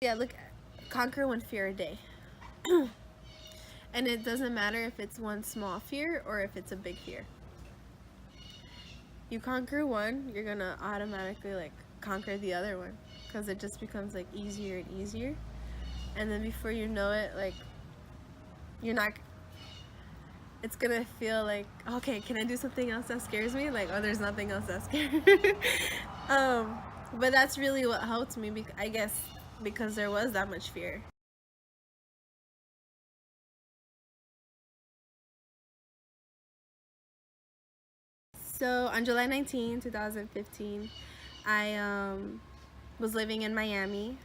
Yeah, look, conquer one fear a day. And it doesn't matter if it's one small fear or if it's a big fear. You conquer one, you're gonna automatically like conquer the other one because it just becomes like easier and easier. And then before you know it, like you're not. It's gonna feel like, okay, can I do something else that scares me? Like, oh, there's nothing else that scares me. um, but that's really what helped me. I guess because there was that much fear. So on July 19, 2015, I was living in Miami.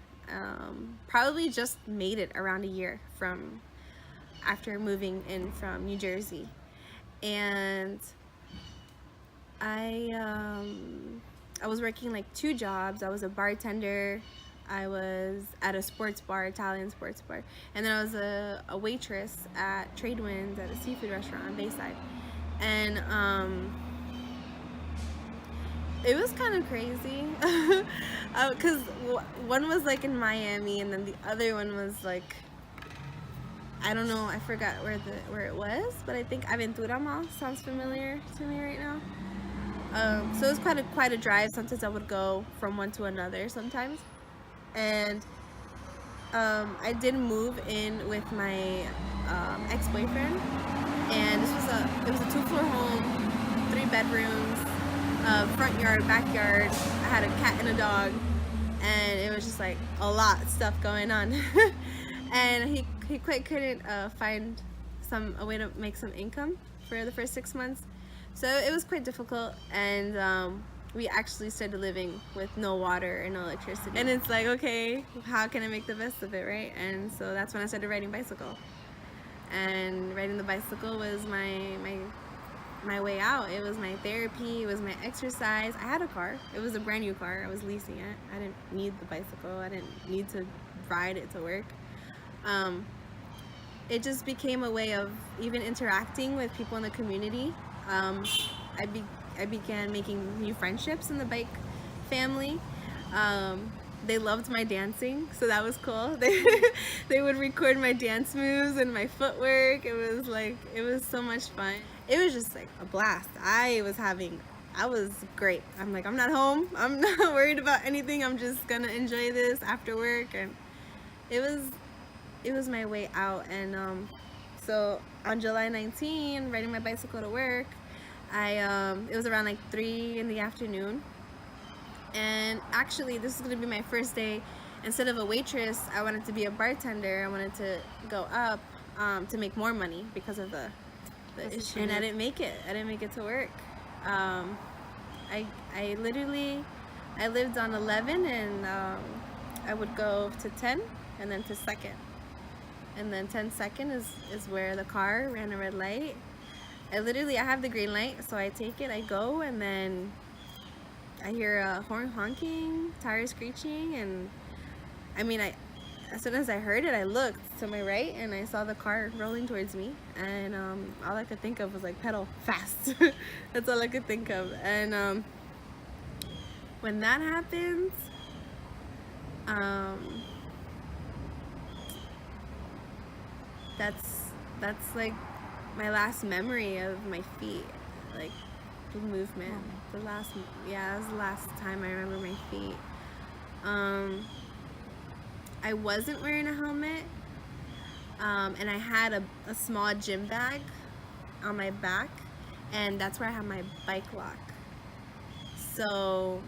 Probably just made it around a year from after moving in from New Jersey, and I I was working like two jobs. I was a bartender. I was at a sports bar, Italian sports bar, and then I was a waitress at Tradewinds at a seafood restaurant on Bayside, and it was kind of crazy because one was like in Miami and then the other one was like, I don't know, I forgot where it was, but I think Aventura Mall sounds familiar to me right now. So it was quite a drive. Sometimes I would go from one to another sometimes, and I did move in with my ex-boyfriend, and it was a 2-floor home, 3 bedrooms, front yard, backyard. I had a cat and a dog, and it was just like a lot of stuff going on. And he quite couldn't find a way to make some income for the first 6 months, so it was quite difficult. And we actually started living with no water and no electricity, and it's like, okay, how can I make the best of it, right? And so that's when I started riding bicycle, and riding the bicycle was my way out. It was my therapy. It was my exercise. I had a car. It was a brand new car. I was leasing it. I didn't need the bicycle. I didn't need to ride it to work. Um, it just became a way of even interacting with people in the community. Um, I, be- I began making new friendships in the bike family. They loved my dancing, so that was cool. They would record my dance moves and my footwork. It was so much fun. It was just like a blast. I was great. I'm like, I'm not home. I'm not worried about anything. I'm just gonna enjoy this after work, and it was it was my way out. And so on July 19, riding my bicycle to work, I it was around like 3 in the afternoon, and actually this is gonna be my first day. Instead of a waitress, I wanted to be a bartender. I wanted to go up to make more money because of the issue, and I didn't make it. I didn't make it to work. Um, I literally I lived on 11, and I would go to 10 and then to second, and then 10 second is where the car ran a red light. I have the green light, so I take it, I go, and then I hear a horn honking, tires screeching, and I mean, as soon as I heard it, I looked to my right and I saw the car rolling towards me, and all I could think of was like pedal fast. That's all I could think of. And when that happens, um, that's like my last memory of my feet, like the movement. The last, yeah, that was the last time I remember my feet. Um, I wasn't wearing a helmet, and I had a small gym bag on my back, and that's where I had my bike lock. So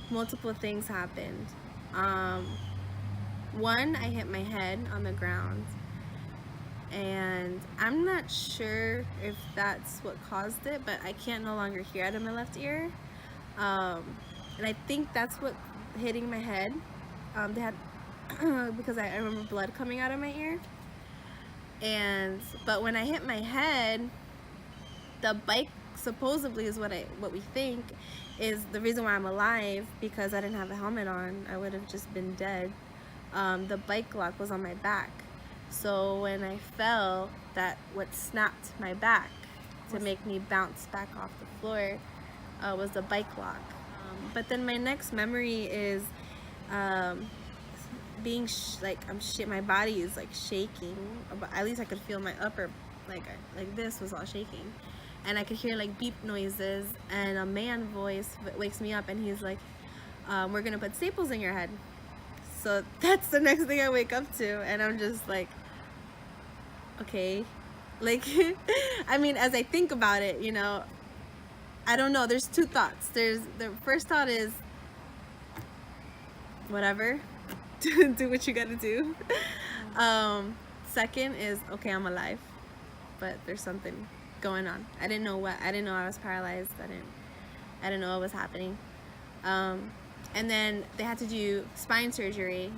multiple things happened. Um, One, I hit my head on the ground, and I'm not sure if that's what caused it, but I can't no longer hear out of my left ear. Um, and I think that's what hitting my head. They had because I remember blood coming out of my ear. But when I hit my head, the bike supposedly is what we think is the reason why I'm alive, because I didn't have a helmet on. I would have just been dead. The bike lock was on my back, so when I fell, that what snapped my back to make me bounce back off the floor was the bike lock. But then my next memory is being like my body is like shaking. At least I could feel my upper, like this was all shaking, and I could hear like beep noises, and a man voice wakes me up, and he's like, we're gonna put staples in your head. So that's the next thing I wake up to, and I'm just like, okay, like I mean, as I think about it, you know, I don't know, there's two thoughts. There's the first thought is whatever, do what you gotta do. Second is, okay, I'm alive, but there's something going on. I didn't know what. I didn't know I was paralyzed. I didn't know what was happening. And then they had to do spine surgery.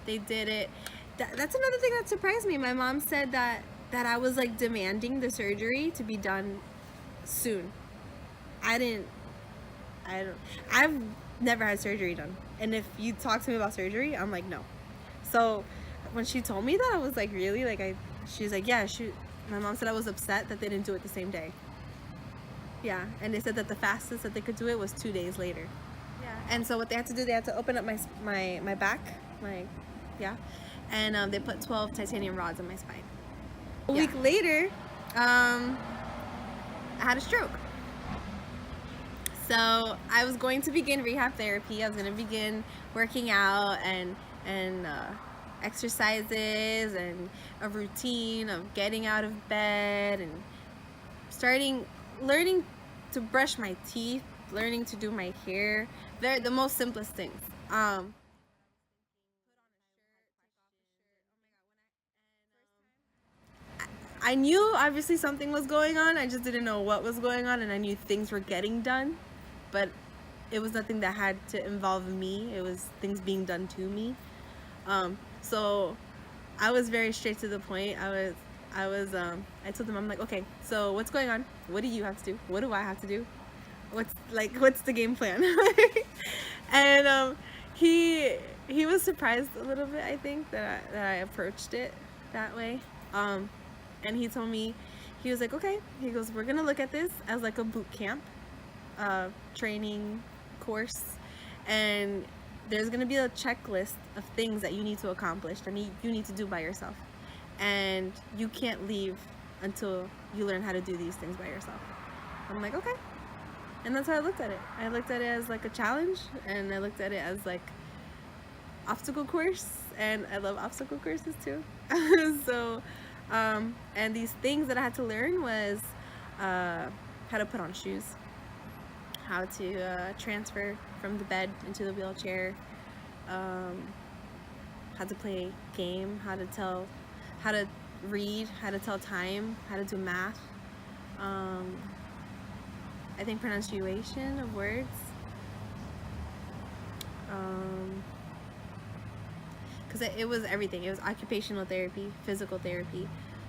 They did it. That's another thing that surprised me. My mom said that I was like demanding the surgery to be done soon. I've never had surgery done. And if you talk to me about surgery, I'm like, no. So when she told me that, I was like, really? Like, she was like, yeah, my mom said I was upset that they didn't do it the same day. Yeah, and they said that the fastest that they could do it was 2 days later. Yeah, and so what they had to do, they had to open up my back, and they put 12 titanium rods in my spine. A week later, I had a stroke. So I was going to begin rehab therapy. I was going to begin working out and exercises and a routine of getting out of bed and learning to brush my teeth, learning to do my hair. They're the most simplest things. I knew obviously something was going on. I just didn't know what was going on, and I knew things were getting done, but it was nothing that had to involve me. It was things being done to me. So I was very straight to the point. I told them, I'm like, okay, so what's going on? What do you have to do? What do I have to do? What's the game plan? And he was surprised a little bit, I think, that I approached it that way. And he told me, he was like, okay, he goes, we're gonna look at this as like a boot camp training course, and there's gonna be a checklist of things that you need to accomplish, that you need to do by yourself, and you can't leave until you learn how to do these things by yourself. I'm like, okay. And that's how I looked at it. I looked at it as like a challenge, and I looked at it as like obstacle course, and I love obstacle courses too. So and these things that I had to learn was how to put on shoes, how to transfer from the bed into the wheelchair, how to play a game, how to read, how to tell time, how to do math, I think pronunciation of words, because it was everything. It was occupational therapy, physical therapy,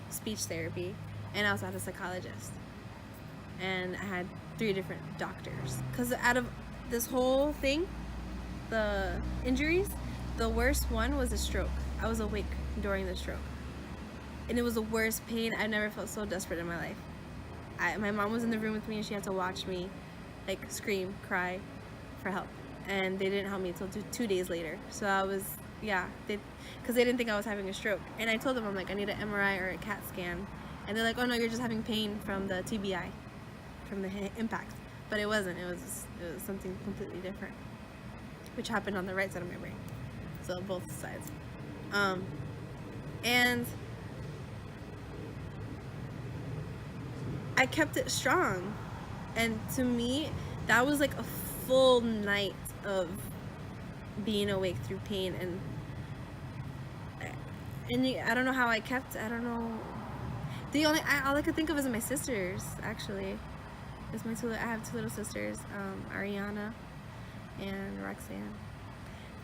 speech therapy, and I also had a psychologist, and I had 3 different doctors. Because out of this whole thing, the injuries, the worst one was a stroke. I was awake during the stroke, and it was the worst pain. I never felt so desperate in my life. My mom was in the room with me, and she had to watch me like scream, cry for help, and they didn't help me until 2 days later. So I was, because they didn't think I was having a stroke, and I told them, I'm like, I need an MRI or a CAT scan, and they're like, oh no, you're just having pain from the TBI, from the impact. But it wasn't. It was something completely different, which happened on the right side of my brain, so both sides. And I kept it strong, and to me that was like a full night of being awake through pain, and I don't know how I kept. I don't know. All I could think of is my sisters. Actually, it's my I have 2 little sisters, Ariana and Roxanne,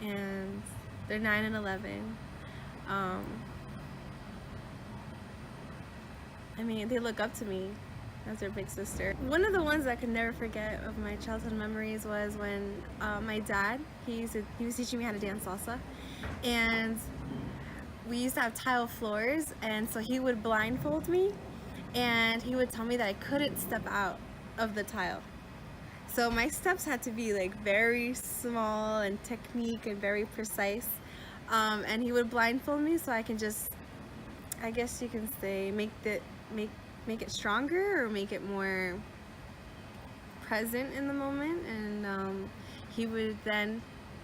and they're 9 and 11. I mean, they look up to me as their big sister. One of the ones I could never forget of my childhood memories was when my dad, he was teaching me how to dance salsa, and we used to have tile floors, and so he would blindfold me, and he would tell me that I couldn't step out of the tile. So my steps had to be like very small and technique and very precise. And he would blindfold me so I can just, I guess you can say, make make it stronger or make it more present in the moment. And he would then,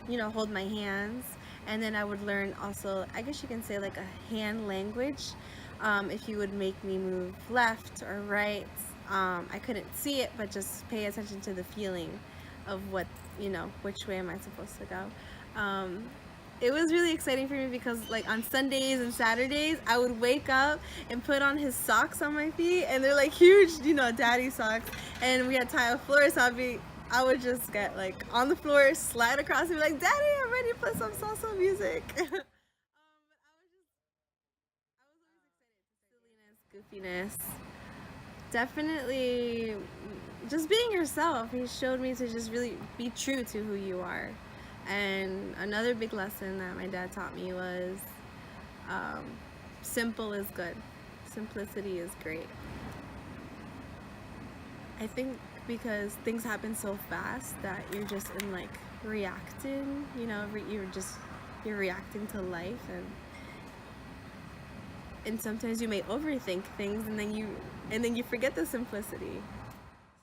you know, hold my hands, and then I would learn also, I guess you can say, like a hand language. If you would make me move left or right, I couldn't see it, but just pay attention to the feeling of what, you know, which way am I supposed to go. It was really exciting for me because, like, on Sundays and Saturdays I would wake up and put on his socks on my feet, and they're like huge, you know, daddy socks, and we had tile floors, so I would just get like on the floor, slide across, and be like, "Daddy, I'm ready to play some salsa music." But I was always excited. Silliness, goofiness, definitely just being yourself. He showed me to just really be true to who you are. And another big lesson that my dad taught me was um, simple is good. Simplicity is great. I think because things happen so fast that you're just in like reacting, you know, you're reacting to life, and sometimes you may overthink things, and then you forget the simplicity.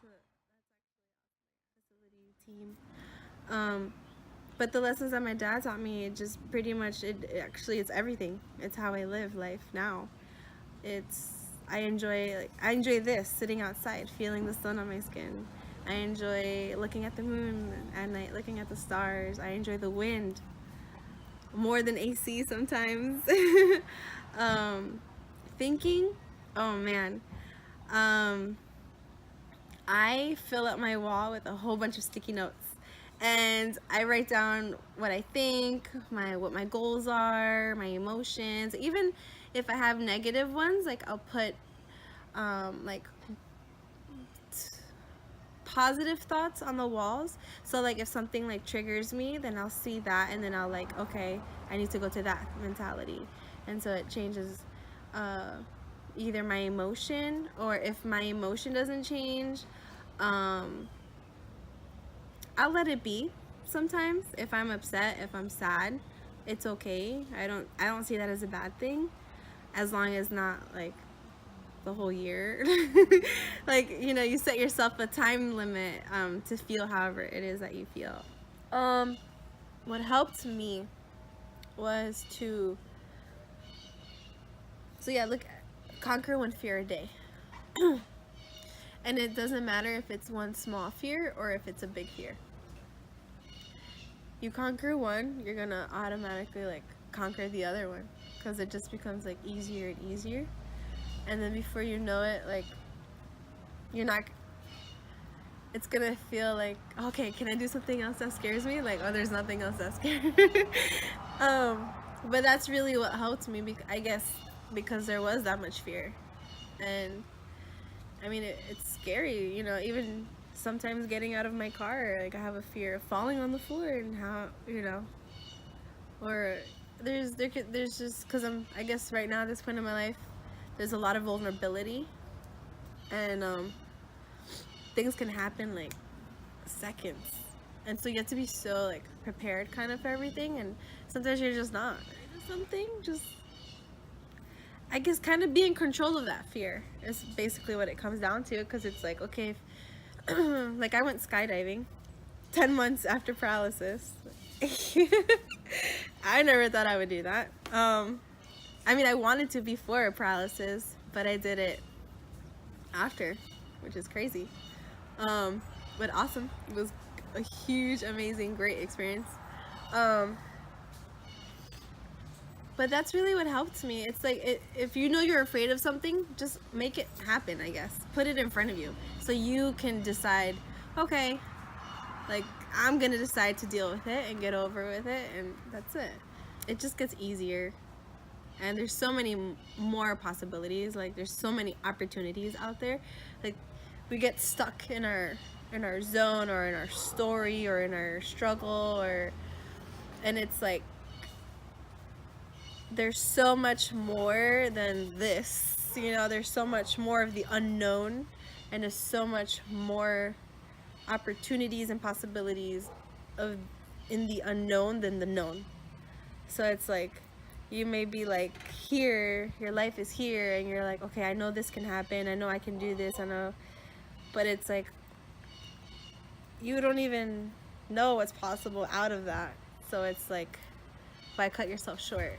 So that's actually team. But the lessons that my dad taught me, it just pretty much, it's everything. It's how I live life now. It's I enjoy this, sitting outside, feeling the sun on my skin. I enjoy looking at the moon at night, looking at the stars. I enjoy the wind more than AC sometimes. um, Thinking, oh man. Um, I fill up my wall with a whole bunch of sticky notes, and I write down what I think, what my goals are, my emotions. Even if I have negative ones, like I'll put like positive thoughts on the walls. So like if something like triggers me, then I'll see that, and then I'll like, okay, I need to go to that mentality. And so it changes uh, either my emotion, or if my emotion doesn't change, um, I'll let it be. Sometimes if I'm upset, if I'm sad, it's okay. I don't see that as a bad thing, as long as not like the whole year. Like, you know, you set yourself a time limit to feel however it is that you feel. Um, what helped me was to, so yeah, look, conquer one fear a day. And it doesn't matter if it's one small fear or if it's a big fear. You conquer one, you're gonna automatically like conquer the other one, because it just becomes like easier and easier. And then before you know it, like, you're not, it's gonna feel like, okay, can I do something else that scares me? Like, oh, there's nothing else that scares me. But that's really what helped me, I guess, because there was that much fear. And I mean, it's scary, you know, even sometimes getting out of my car, like I have a fear of falling on the floor, and how, you know, or there's just, because I guess right now at this point in my life, there's a lot of vulnerability, and things can happen like seconds, and so you have to be so like prepared kind of for everything, and sometimes you're just not. Something just, I guess, kind of be in control of that fear is basically what it comes down to, because it's like, okay, like I went skydiving 10 months after paralysis. I never thought I would do that. I mean, I wanted to before paralysis, but I did it after, which is crazy. But awesome. It was a huge, amazing, great experience. But that's really what helped me. It's like, if you know you're afraid of something, just make it happen, I guess. Put it in front of you so you can decide, okay, like, I'm gonna decide to deal with it and get over with it, and that's it. It just gets easier. And there's so many more possibilities. Like, there's so many opportunities out there. Like, we get stuck in our zone, or in our story, or in our struggle, and it's like, there's so much more than this, you know. There's so much more of the unknown, and there's so much more opportunities and possibilities in the unknown than the known. So it's like you may be like here, your life is here, and you're like, okay, I know this can happen, I know I can do this, I know, but it's like you don't even know what's possible out of that. So it's like, why cut yourself short?